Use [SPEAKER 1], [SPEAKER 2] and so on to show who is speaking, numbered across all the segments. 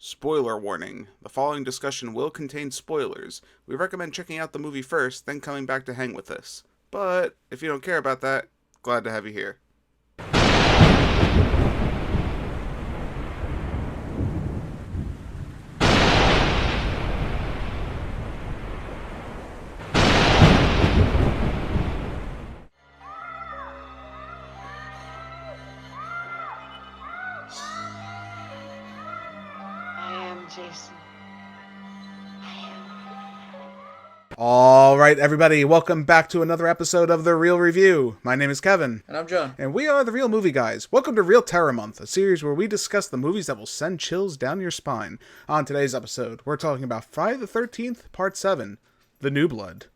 [SPEAKER 1] Spoiler warning. The following discussion will contain spoilers. We recommend checking out the movie first, then coming back to hang with us. But if you don't care about that, glad to have you here.
[SPEAKER 2] Jason.
[SPEAKER 3] All right, everybody, welcome back to another episode of The Real Review. My name is Kevin.
[SPEAKER 4] And I'm John.
[SPEAKER 3] And we are The Real Movie Guys. Welcome to Real Terror Month, a series where we discuss the movies that will send chills down your spine. On today's episode, we're talking about Friday the 13th, Part 7, The New Blood.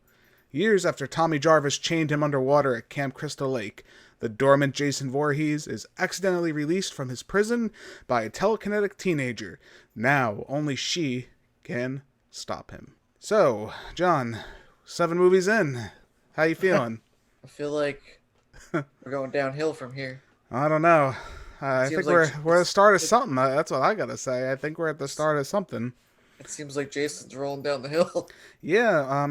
[SPEAKER 3] Years after Tommy Jarvis chained him underwater at Camp Crystal Lake, the dormant Jason Voorhees is accidentally released from his prison by a telekinetic teenager. Now, only she can stop him. So, John, 7 movies in. How you feeling?
[SPEAKER 4] I feel like we're going downhill from here.
[SPEAKER 3] I don't know. I think we're at the start of something. That's what I gotta say. I think we're at the start of something.
[SPEAKER 4] It seems like Jason's rolling down the hill.
[SPEAKER 3] Yeah,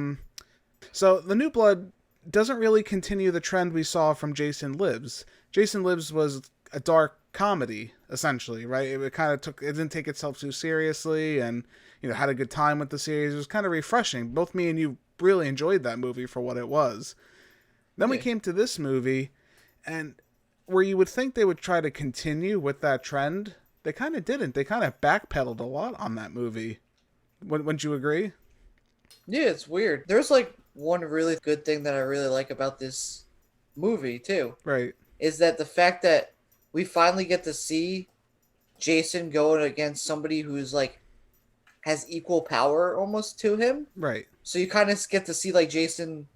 [SPEAKER 3] so The New Blood doesn't really continue the trend we saw from Jason Lives. Jason Lives was a dark comedy, essentially, right? It didn't take itself too seriously, and had a good time with the series. It was kind of refreshing. Both me and you really enjoyed that movie for what it was. Then we came to this movie, and where you would think they would try to continue with that trend, they kind of didn't. They kind of backpedaled a lot on that movie. Wouldn't you agree?
[SPEAKER 4] Yeah, it's weird. There's one really good thing that I really like about this movie too.
[SPEAKER 3] Right.
[SPEAKER 4] Is that the fact that we finally get to see Jason going against somebody who's has equal power almost to him.
[SPEAKER 3] Right.
[SPEAKER 4] So you kind of get to see Jason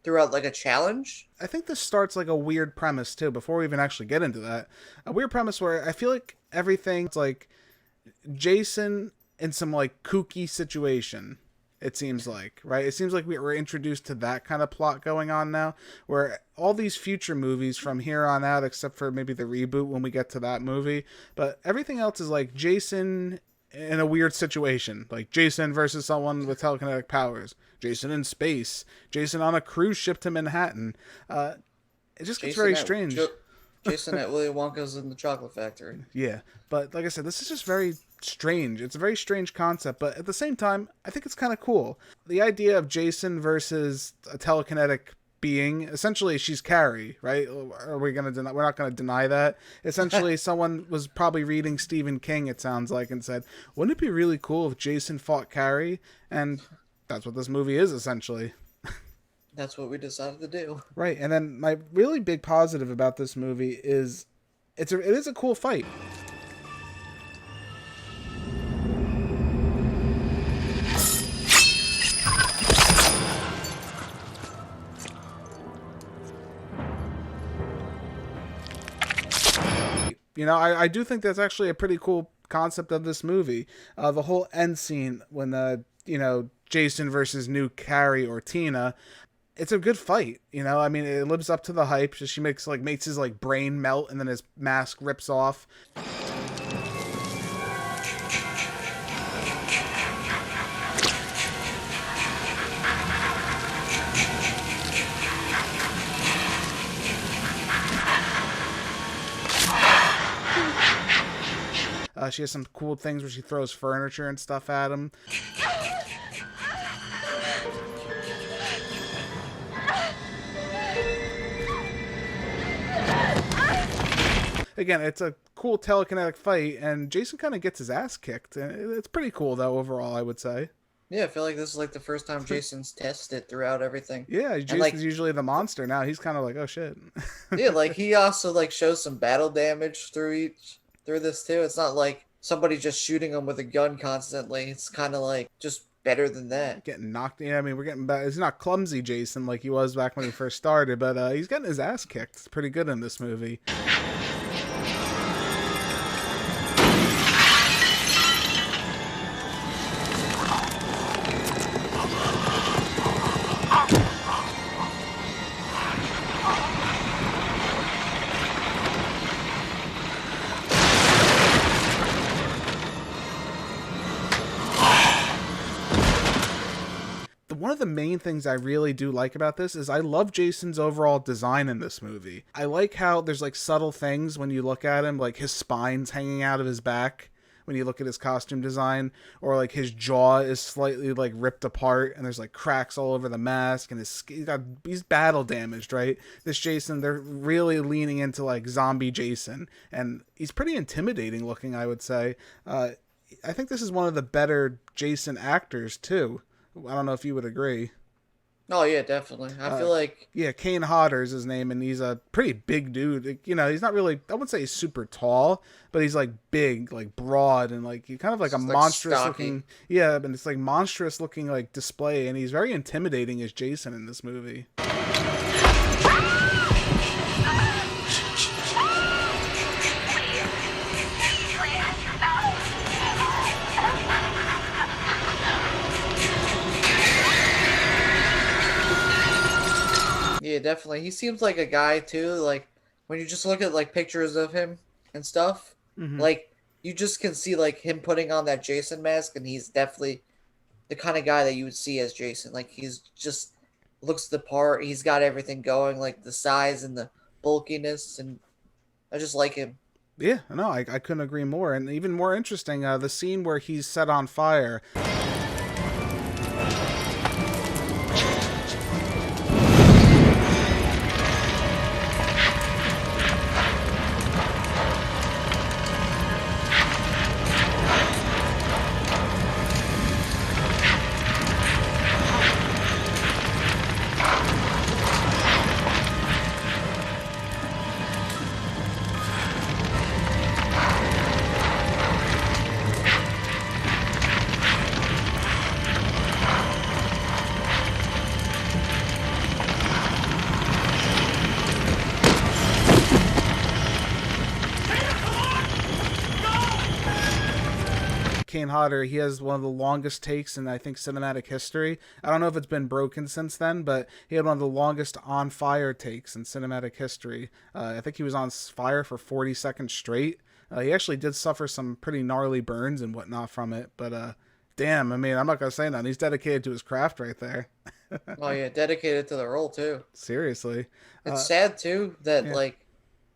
[SPEAKER 4] throughout a challenge.
[SPEAKER 3] I think this starts a weird premise too, before we even actually get into that. A weird premise where I feel like everything's Jason in some kooky situation. It seems like, right? It seems like we were introduced to that kind of plot going on now, where all these future movies from here on out, except for maybe the reboot when we get to that movie, but everything else is Jason in a weird situation, Jason versus someone with telekinetic powers, Jason in space, Jason on a cruise ship to Manhattan. It just gets very strange.
[SPEAKER 4] Jason at Willy Wonka's in the Chocolate Factory.
[SPEAKER 3] Yeah, but like I said, this is just very strange. It's a very strange concept, but at the same time, I think it's kind of cool. The idea of Jason versus a telekinetic being, essentially she's Carrie, right? Are we going to deny? We're not going to deny that. Essentially, someone was probably reading Stephen King, it sounds like, and said, wouldn't it be really cool if Jason fought Carrie? And that's what this movie is, essentially.
[SPEAKER 4] That's what we decided to do.
[SPEAKER 3] Right, and then my really big positive about this movie is it is a cool fight. I do think that's actually a pretty cool concept of this movie. The whole end scene when Jason versus new Carrie or Tina. It's a good fight, it lives up to the hype. She makes his brain melt, and then his mask rips off. She has some cool things where she throws furniture and stuff at him. Again, it's a cool telekinetic fight, and Jason kind of gets his ass kicked. It's pretty cool, though, overall, I would say.
[SPEAKER 4] Yeah, I feel like this is the first time Jason's tested throughout everything.
[SPEAKER 3] Yeah, Jason's usually the monster. Now he's kind of oh, shit.
[SPEAKER 4] Yeah, he also shows some battle damage through this, too. It's not somebody just shooting him with a gun constantly. It's kind of just better than that.
[SPEAKER 3] Getting knocked. Yeah, we're getting back. He's not clumsy Jason like he was back when he first started, but he's getting his ass kicked. It's pretty good in this movie. one of the main things I really do like about this is I love Jason's overall design in this movie. I like how there's like subtle things when you look at him, like his spine's hanging out of his back when you look at his costume design, or like his jaw is slightly like ripped apart and there's like cracks all over the mask, and he's battle damaged, right? This Jason, they're really leaning into like zombie Jason, and he's pretty intimidating looking, I would say. I think this is one of the better Jason actors too. I don't know if you would agree.
[SPEAKER 4] Oh yeah, definitely. I feel like
[SPEAKER 3] Yeah, Kane Hodder is his name, and he's a pretty big dude. You know, he's not really, I wouldn't say he's super tall, but he's like big, like broad, and like he's kind of like a
[SPEAKER 4] Just, like,
[SPEAKER 3] monstrous
[SPEAKER 4] stocky.
[SPEAKER 3] looking. Yeah, and it's like monstrous looking like display, and he's very intimidating as Jason in this movie.
[SPEAKER 4] yeah, definitely. He seems like a guy too. Like when you just look at like pictures of him and stuff, like you just can see like him putting on that Jason mask, and he's definitely the kind of guy that you would see as Jason. Like he's just looks the part. He's got everything going, like the size and the bulkiness, and I just like him.
[SPEAKER 3] Yeah, no, I couldn't agree more. And even more interesting, the scene where he's set on fire. Kane Hodder, he has one of the longest takes in, I think, cinematic history. I don't know if it's been broken since then, but he had one of the longest on fire takes in cinematic history. I think he was on fire for 40 seconds straight. He actually did suffer some pretty gnarly burns and whatnot from it, but damn, I mean, I'm not going to say nothing. He's dedicated to his craft right there.
[SPEAKER 4] Oh yeah, dedicated to the role too.
[SPEAKER 3] Seriously.
[SPEAKER 4] It's sad too that
[SPEAKER 3] yeah.
[SPEAKER 4] like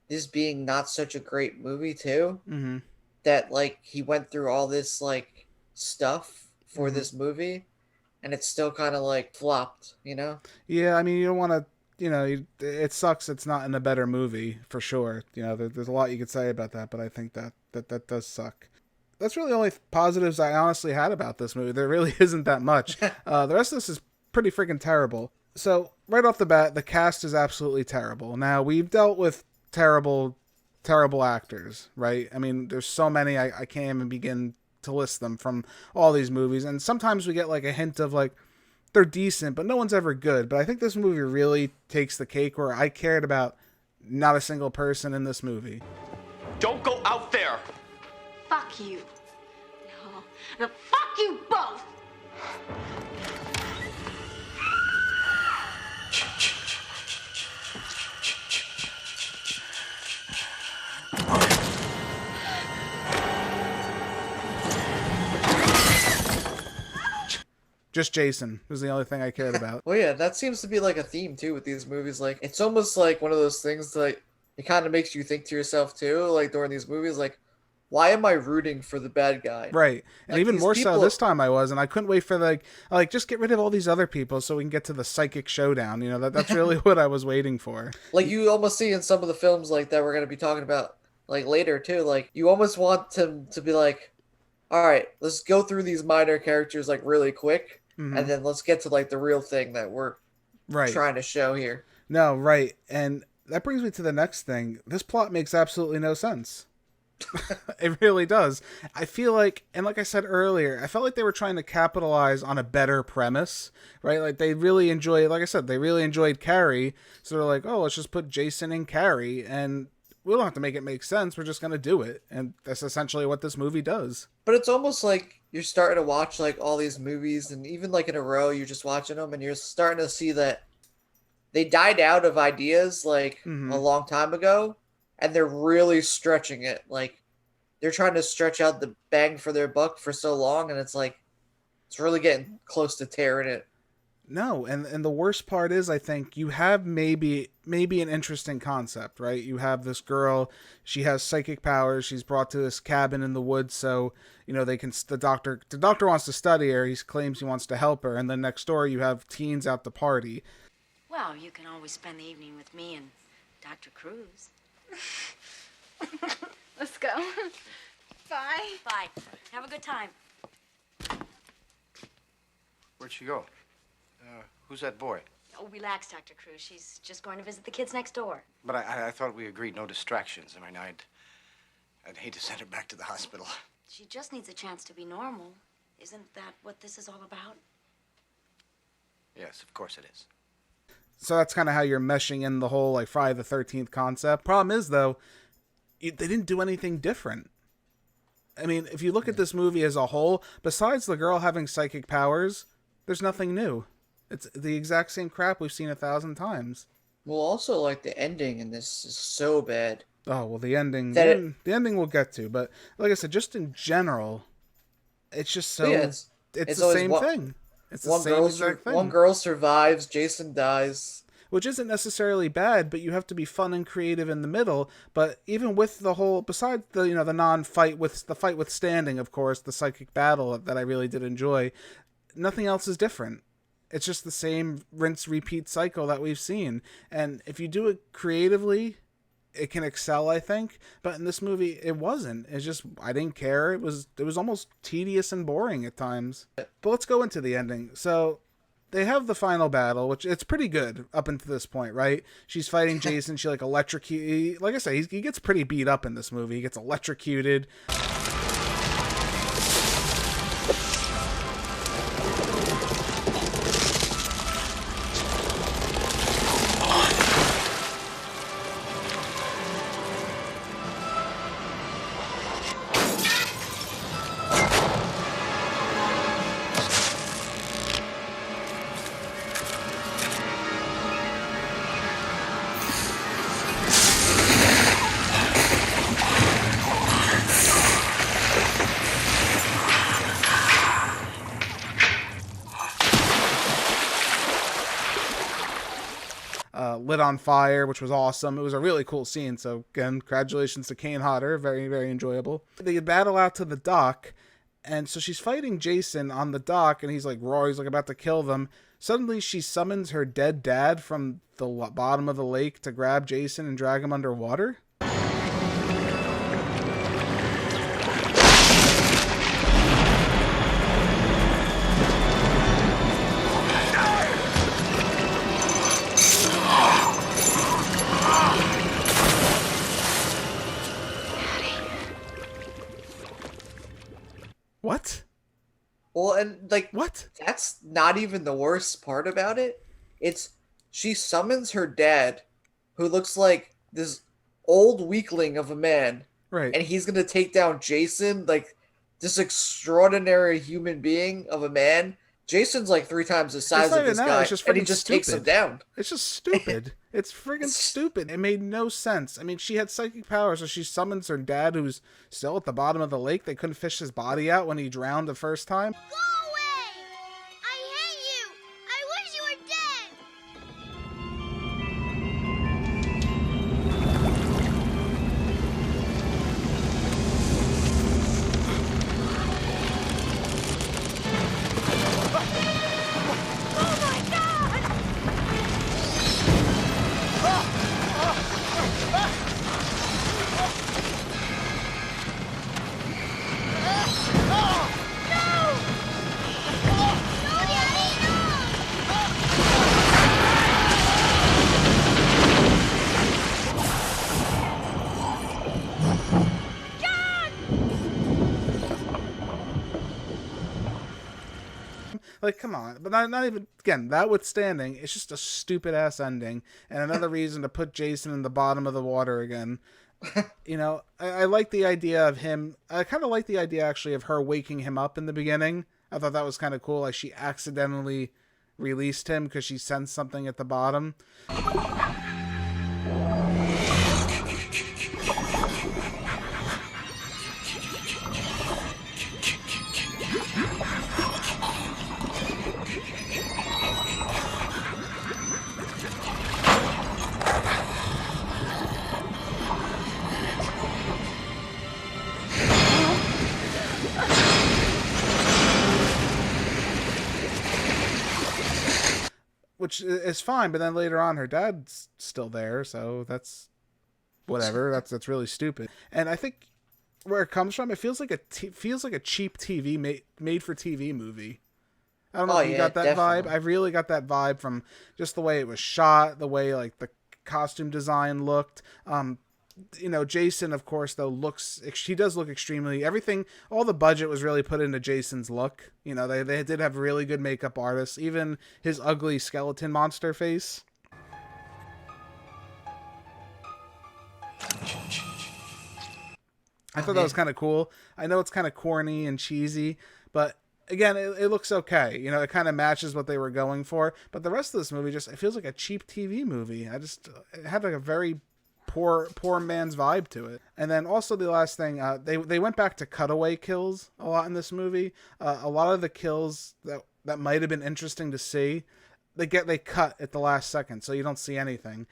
[SPEAKER 4] this being not such a great movie too.
[SPEAKER 3] Mm-hmm.
[SPEAKER 4] That like he went through all this like stuff for this movie, and it's still kind of like flopped, you know?
[SPEAKER 3] Yeah, I mean, you don't want to, you know, it sucks it's not in a better movie, for sure. You know, there's a lot you could say about that, but I think that does suck. That's really the only positives I honestly had about this movie. There really isn't that much. The rest of this is pretty freaking terrible. So, right off the bat, the cast is absolutely terrible. Now, we've dealt with terrible actors, right? I mean, there's so many, I can't even begin to list them from all these movies. And sometimes we get like a hint of like, they're decent, but no one's ever good. But I think this movie really takes the cake, where I cared about not a single person in this movie.
[SPEAKER 2] Don't go out there!
[SPEAKER 5] Fuck you. No, fuck you both!
[SPEAKER 3] Just Jason was the only thing I cared about.
[SPEAKER 4] Well, yeah, that seems to be like a theme too with these movies. Like, it's almost like one of those things that like, it kind of makes you think to yourself too, like during these movies, like, why am I rooting for the bad guy?
[SPEAKER 3] Right. And
[SPEAKER 4] Like,
[SPEAKER 3] even
[SPEAKER 4] these
[SPEAKER 3] more so
[SPEAKER 4] people-
[SPEAKER 3] this time I was, and I couldn't wait for like just get rid of all these other people so we can get to the psychic showdown. You know, that's really what I was waiting for.
[SPEAKER 4] Like you almost see in some of the films like that we're gonna be talking about like later too. Like you almost want them to be like, all right, let's go through these minor characters like really quick, and then let's get to like the real thing that we're
[SPEAKER 3] Right.
[SPEAKER 4] trying to show here.
[SPEAKER 3] No, right. And that brings me to the next thing. This plot makes absolutely no sense. It really does. I feel like, and like I said earlier, I felt like they were trying to capitalize on a better premise, right? Like they really enjoyed, like I said, they really enjoyed Carrie. So they're like, oh, let's just put Jason and Carrie, and we don't have to make it make sense. We're just going to do it. And that's essentially what this movie does.
[SPEAKER 4] But it's almost like you're starting to watch like all these movies, and even like in a row, you're just watching them, and you're starting to see that they died out of ideas like a long time ago, and they're really stretching it. Like they're trying to stretch out the bang for their buck for so long, and it's like it's really getting close to tearing it.
[SPEAKER 3] No, and the worst part is, I think you have maybe an interesting concept, right? You have this girl, she has psychic powers, she's brought to this cabin in the woods, so they can. The doctor wants to study her. He claims he wants to help her, and then next door you have teens out to party.
[SPEAKER 6] Well, you can always spend the evening with me and Dr. Cruz.
[SPEAKER 5] Let's go. Bye.
[SPEAKER 6] Bye. Have a good time.
[SPEAKER 7] Where'd she go? Who's that boy?
[SPEAKER 6] Oh, relax, Dr. Cruz. She's just going to visit the kids next door.
[SPEAKER 7] But I thought we agreed no distractions. I mean, I'd hate to send her back to the hospital.
[SPEAKER 6] She just needs a chance to be normal. Isn't that what this is all about?
[SPEAKER 7] Yes, of course it is.
[SPEAKER 3] So that's kind of how you're meshing in the whole like Friday the 13th concept. Problem is though, they didn't do anything different. I mean, if you look at this movie as a whole, besides the girl having psychic powers, there's nothing new. It's the exact same crap we've seen 1,000 times.
[SPEAKER 4] Well, also, like, the ending in this is so bad.
[SPEAKER 3] Oh, well, the ending...
[SPEAKER 4] That
[SPEAKER 3] the ending we'll get to, but like I said, just in general, it's just so...
[SPEAKER 4] Yeah,
[SPEAKER 3] it's the
[SPEAKER 4] always
[SPEAKER 3] same thing. It's the
[SPEAKER 4] one
[SPEAKER 3] same
[SPEAKER 4] girl,
[SPEAKER 3] exact thing.
[SPEAKER 4] one girl survives, Jason dies.
[SPEAKER 3] Which isn't necessarily bad, but you have to be fun and creative in the middle. But even with the whole... Besides the, the non-fight with... The fight withstanding, of course, the psychic battle that I really did enjoy, nothing else is different. It's just the same rinse-repeat cycle that we've seen. And if you do it creatively, it can excel, I think. But in this movie, it wasn't. It's just, I didn't care. It was almost tedious and boring at times. But let's go into the ending. So, they have the final battle, which it's pretty good up until this point, right? She's fighting Jason. She, like, electrocutes... Like I say, he gets pretty beat up in this movie. He gets electrocuted. Lit on fire, which was awesome. It was a really cool scene. So again, congratulations to Kane Hodder. Very, very enjoyable. They battle out to the dock, and so she's fighting Jason on the dock, and he's like roaring, he's like about to kill them. Suddenly she summons her dead dad from the bottom of the lake to grab Jason and drag him underwater. What?
[SPEAKER 4] Well, and, like,
[SPEAKER 3] What?
[SPEAKER 4] that's not even the worst part about it. It's, she summons her dad, who looks like this old weakling of a man,
[SPEAKER 3] Right.
[SPEAKER 4] and he's gonna take down Jason, like, this extraordinary human being of a man. Jason's like 3 times the size
[SPEAKER 3] not
[SPEAKER 4] of this
[SPEAKER 3] even that,
[SPEAKER 4] guy,
[SPEAKER 3] it's just
[SPEAKER 4] and he
[SPEAKER 3] freaking
[SPEAKER 4] just takes him
[SPEAKER 3] stupid.
[SPEAKER 4] down.
[SPEAKER 3] It's just stupid. It's friggin' stupid. It made no sense. I mean, she had psychic powers, so she summons her dad, who's still at the bottom of the lake. They couldn't fish his body out when he drowned the first time.
[SPEAKER 8] Go away! I hate you! I wish you were dead! Oh my God!
[SPEAKER 3] Like, come on. But not even, again, that withstanding, it's just a stupid ass ending. And another reason to put Jason in the bottom of the water again. I like the idea of him. I kind of like the idea, actually, of her waking him up in the beginning. I thought that was kind of cool. Like, she accidentally released him because she sensed something at the bottom. which is fine. But then later on, her dad's still there, so that's whatever. That's really stupid. And I think where it comes from, it feels like a cheap TV made for TV movie. I don't know if you got that
[SPEAKER 4] definitely.
[SPEAKER 3] vibe. I really got that vibe from just the way it was shot, the way like the costume design looked. Jason, of course, though, he does look extremely, everything, all the budget was really put into Jason's look. They did have really good makeup artists, even his ugly skeleton monster face. I thought that was kind of cool. I know it's kind of corny and cheesy, but again, it looks okay. It kind of matches what they were going for. But the rest of this movie it feels like a cheap TV movie. It had like a very poor man's vibe to it. And then also the last thing, they went back to cutaway kills a lot in this movie. A lot of the kills that might have been interesting to see, they cut at the last second, so you don't see anything.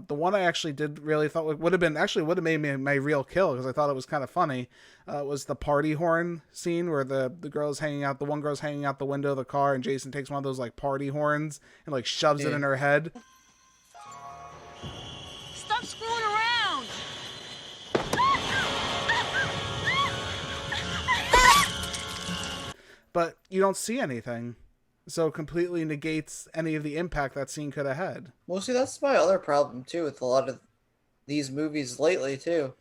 [SPEAKER 3] The one I actually did really thought would have made me my real kill, because I thought it was kind of funny, was the party horn scene where the one girl's hanging out the window of the car, and Jason takes one of those like party horns and like shoves it in her head.
[SPEAKER 6] Stop screwing around!
[SPEAKER 3] But you don't see anything. So it completely negates any of the impact that scene could have had.
[SPEAKER 4] Well, see, that's my other problem too with a lot of these movies lately too,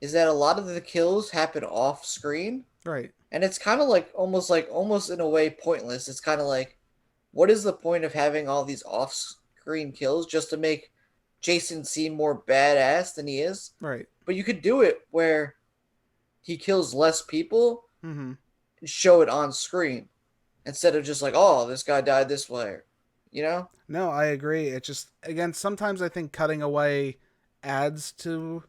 [SPEAKER 4] is that a lot of the kills happen off screen,
[SPEAKER 3] Right.
[SPEAKER 4] and it's kind of like almost in a way pointless. It's kind of like, what is the point of having all these off screen kills just to make Jason seem more badass than he is?
[SPEAKER 3] Right.
[SPEAKER 4] But you could do it where he kills less people
[SPEAKER 3] Mm-hmm.
[SPEAKER 4] and show it on screen, instead of just like, oh, this guy died this way,
[SPEAKER 3] No, I agree. It just, again, sometimes I think cutting away adds to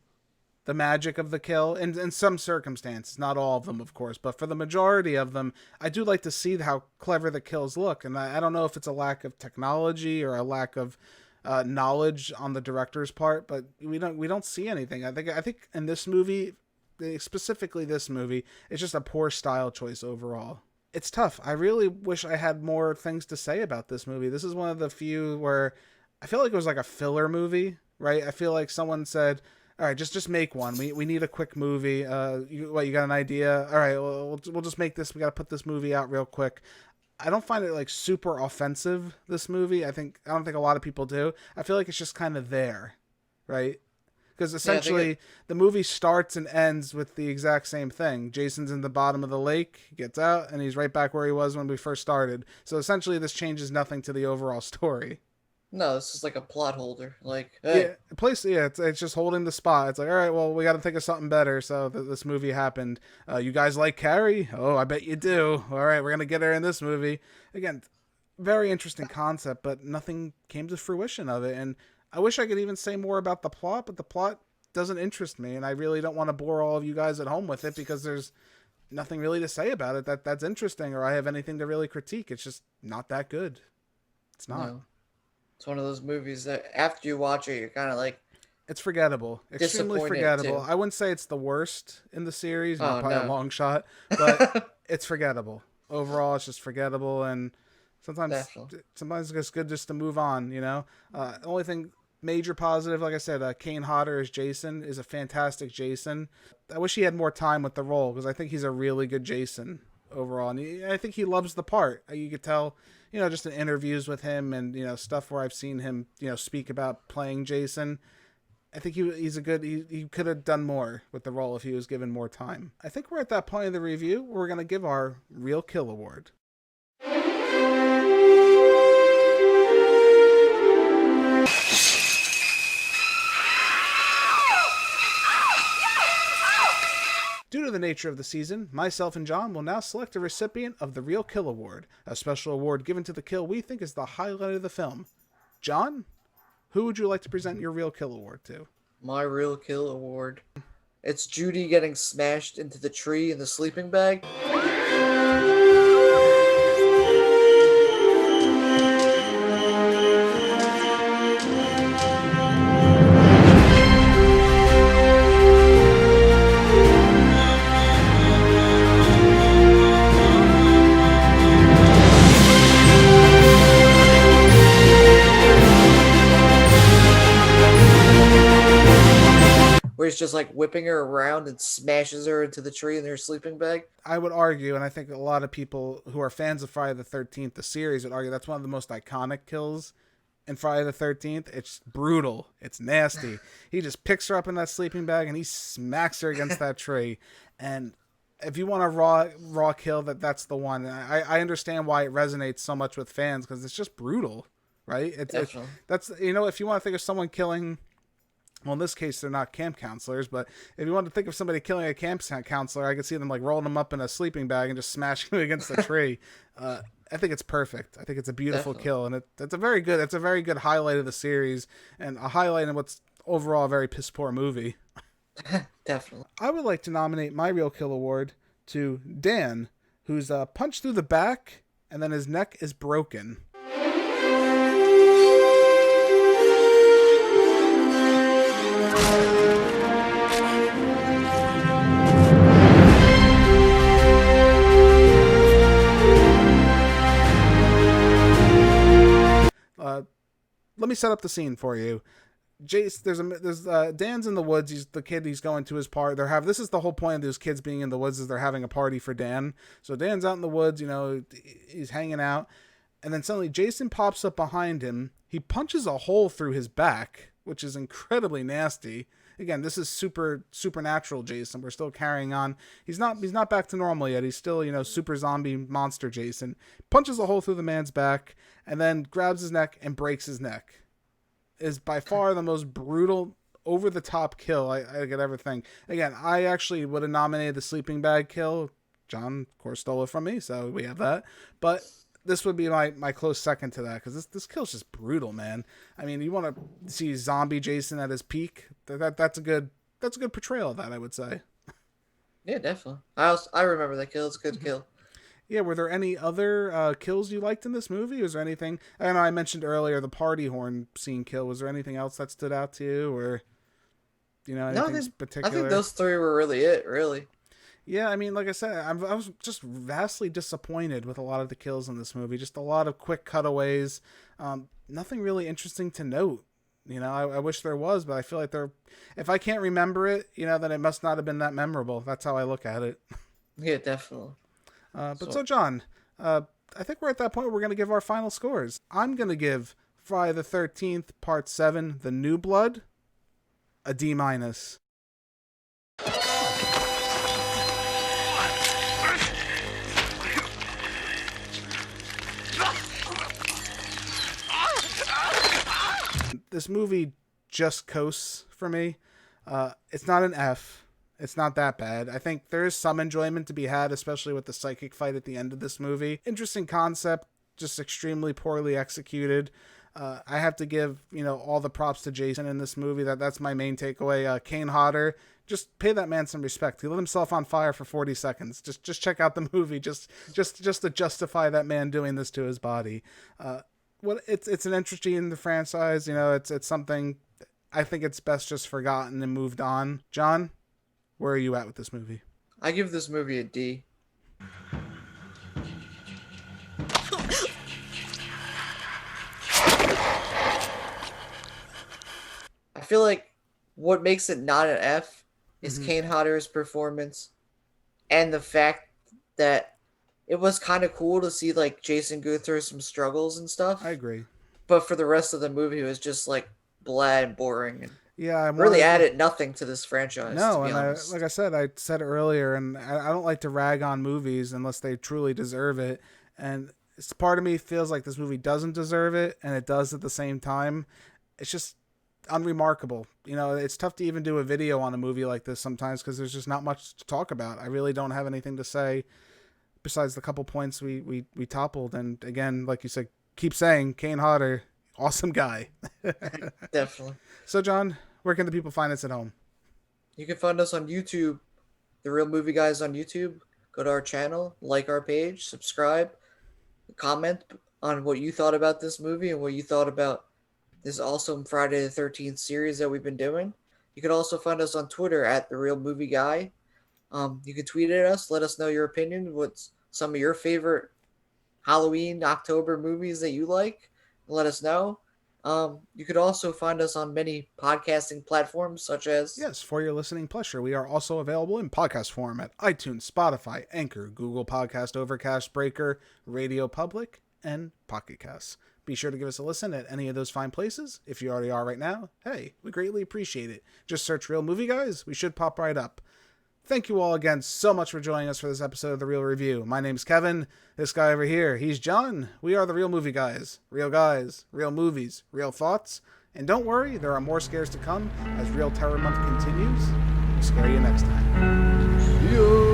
[SPEAKER 3] the magic of the kill. In some circumstances, not all of them, of course, but for the majority of them, I do like to see how clever the kills look. And I don't know if it's a lack of technology or a lack of knowledge on the director's part, but we don't see anything. I think in this movie, specifically this movie, it's just a poor style choice overall. It's tough. I really wish I had more things to say about this movie. This is one of the few where I feel like it was like a filler movie, right? I feel like someone said, all right, just make one. We need a quick movie. You got an idea? All right, we'll just make this. We got to put this movie out real quick. I don't find it like super offensive, this movie. I don't think a lot of people do. I feel like it's just kind of there, right? Because essentially, the movie starts and ends with the exact same thing. Jason's in the bottom of the lake, he gets out, and he's right back where he was when we first started. So essentially, this changes nothing to the overall story.
[SPEAKER 4] No, this is like a plot holder. Like, hey.
[SPEAKER 3] It's just holding the spot. It's like, all right, well, we got to think of something better. So this movie happened. You guys like Carrie? Oh, I bet you do. All right, we're going to get her in this movie. Again, very interesting concept, but nothing came to fruition of it. And I wish I could even say more about the plot, but the plot doesn't interest me, and I really don't want to bore all of you guys at home with it, because there's nothing really to say about it that's interesting, or I have anything to really critique. It's just not that good. It's not.
[SPEAKER 4] No. It's one of those movies that after you watch it, you're kind of like,
[SPEAKER 3] it's forgettable. Extremely forgettable.
[SPEAKER 4] Too.
[SPEAKER 3] I wouldn't say it's the worst in the series, not by a long shot, but it's forgettable. Overall, it's just forgettable, and sometimes it's just good just to move on, The only thing major positive, like I said, Kane Hodder as Jason is a fantastic Jason. I wish he had more time with the role, because I think he's a really good Jason overall, and I think he loves the part. You could tell, just in interviews with him and stuff where I've seen him speak about playing Jason. I think he's a good. He could have done more with the role if he was given more time. I think we're at that point of the review where we're gonna give our Real Kill Award. Due to the nature of the season, myself and John will now select a recipient of the Real Kill Award, a special award given to the kill we think is the highlight of the film. John, who would you like to present your Real Kill Award to?
[SPEAKER 4] My Real Kill Award. It's Judy getting smashed into the tree in the sleeping bag. where he's just like whipping her around and smashes her into the tree in her sleeping bag.
[SPEAKER 3] I would argue, and I think a lot of people who are fans of Friday the 13th, the series, would argue that's one of the most iconic kills in Friday the 13th. It's brutal. It's nasty. He just picks her up in that sleeping bag and he smacks her against that tree. And if you want a raw kill, that's the one. And I understand why it resonates so much with fans, because it's just brutal, right? That's, you know, if you want to think of someone killing, well, in this case, they're not camp counselors, but if you want to think of somebody killing a camp counselor, I could see them like rolling them up in a sleeping bag and just smashing them against the tree. I think it's perfect. I think it's a beautiful kill, and it's a very good highlight of the series, and a highlight in what's overall a very piss poor movie.
[SPEAKER 4] Definitely.
[SPEAKER 3] I would like to nominate my Real Kill Award to Dan, who's punched through the back, and then his neck is broken. Let me set up the scene for you. Jace, there's Dan's in the woods. He's the kid. He's going to his party. This is the whole point of those kids being in the woods, is they're having a party for Dan. So Dan's out in the woods, you know, he's hanging out, and then suddenly Jason pops up behind him. He punches a hole through his back, which is incredibly nasty. Again, this is supernatural Jason. We're still carrying on. He's not back to normal yet. He's still, you know, super zombie monster Jason. Punches a hole through the man's back and then grabs his neck and breaks his neck. Is by far the most brutal, over the top kill I could ever think. Again, I actually would have nominated the sleeping bag kill. John, of course, stole it from me, so we have that. But this would be my close second to that, because this kill's just brutal, man. I mean, you want to see zombie Jason at his peak? That's a good portrayal of that, I would say.
[SPEAKER 4] Yeah, definitely. I remember that kill. It's a good kill.
[SPEAKER 3] Yeah, were there any other kills you liked in this movie? Was there anything? I know I mentioned earlier the party horn scene kill. Was there anything else that stood out to you, or anything particular?
[SPEAKER 4] I think those three were really it. Really.
[SPEAKER 3] Yeah, I mean, like I said, I was just vastly disappointed with a lot of the kills in this movie. Just a lot of quick cutaways. Nothing really interesting to note. You know, I wish there was, but I feel like if I can't remember it, you know, then it must not have been that memorable. That's how I look at it.
[SPEAKER 4] Yeah, definitely.
[SPEAKER 3] So John, I think we're at that point where we're going to give our final scores. I'm going to give Friday the 13th, Part 7, The New Blood, a D-. This movie just coasts for me. It's not an F. It's not that bad. I think there is some enjoyment to be had, especially with the psychic fight at the end of this movie. Interesting concept, just extremely poorly executed. I have to give, all the props to Jason in this movie. That's my main takeaway. Kane Hodder, just pay that man some respect. He lit himself on fire for 40 seconds. Just check out the movie, just to justify that man doing this to his body. It's an entry in the franchise. It's something I think it's best just forgotten and moved on. John, where are you at with this movie?
[SPEAKER 4] I give this movie a D. I feel like what makes it not an F is Kane Hodder's performance, and the fact that it was kind of cool to see like Jason go through some struggles and stuff.
[SPEAKER 3] I agree.
[SPEAKER 4] But for the rest of the movie, it was just like bland and boring. And
[SPEAKER 3] yeah,
[SPEAKER 4] really added nothing to this franchise.
[SPEAKER 3] No,
[SPEAKER 4] to be
[SPEAKER 3] and
[SPEAKER 4] honest.
[SPEAKER 3] like I said earlier, and I don't like to rag on movies unless they truly deserve it. And part of me feels like this movie doesn't deserve it, and it does at the same time. It's just unremarkable. It's tough to even do a video on a movie like this sometimes because there's just not much to talk about. I really don't have anything to say besides the couple points we toppled. And again, like you said, keep saying Kane Hodder, awesome guy.
[SPEAKER 4] Definitely.
[SPEAKER 3] So John, where can the people find us at home?
[SPEAKER 4] You can find us on YouTube, The Real Movie Guys on YouTube. Go to our channel, like our page, subscribe, comment on what you thought about this movie and what you thought about this awesome Friday the 13th series that we've been doing. You can also find us on Twitter at TheReelMovieGuy. You can tweet at us, let us know your opinion, what's some of your favorite Halloween, October movies that you like. Let us know. You could also find us on many podcasting platforms such as...
[SPEAKER 3] Yes, for your listening pleasure, we are also available in podcast form at iTunes, Spotify, Anchor, Google Podcast, Overcast, Breaker, Radio Public, and Pocket Casts. Be sure to give us a listen at any of those fine places. If you already are right now, hey, we greatly appreciate it. Just search Real Movie Guys. We should pop right up. Thank you all again so much for joining us for this episode of The Real Review. My name's Kevin. This guy over here, he's John. We are The Real Movie Guys. Real guys, real movies, real thoughts. And don't worry, there are more scares to come as Real Terror Month continues. We'll scare you next time.
[SPEAKER 4] See ya!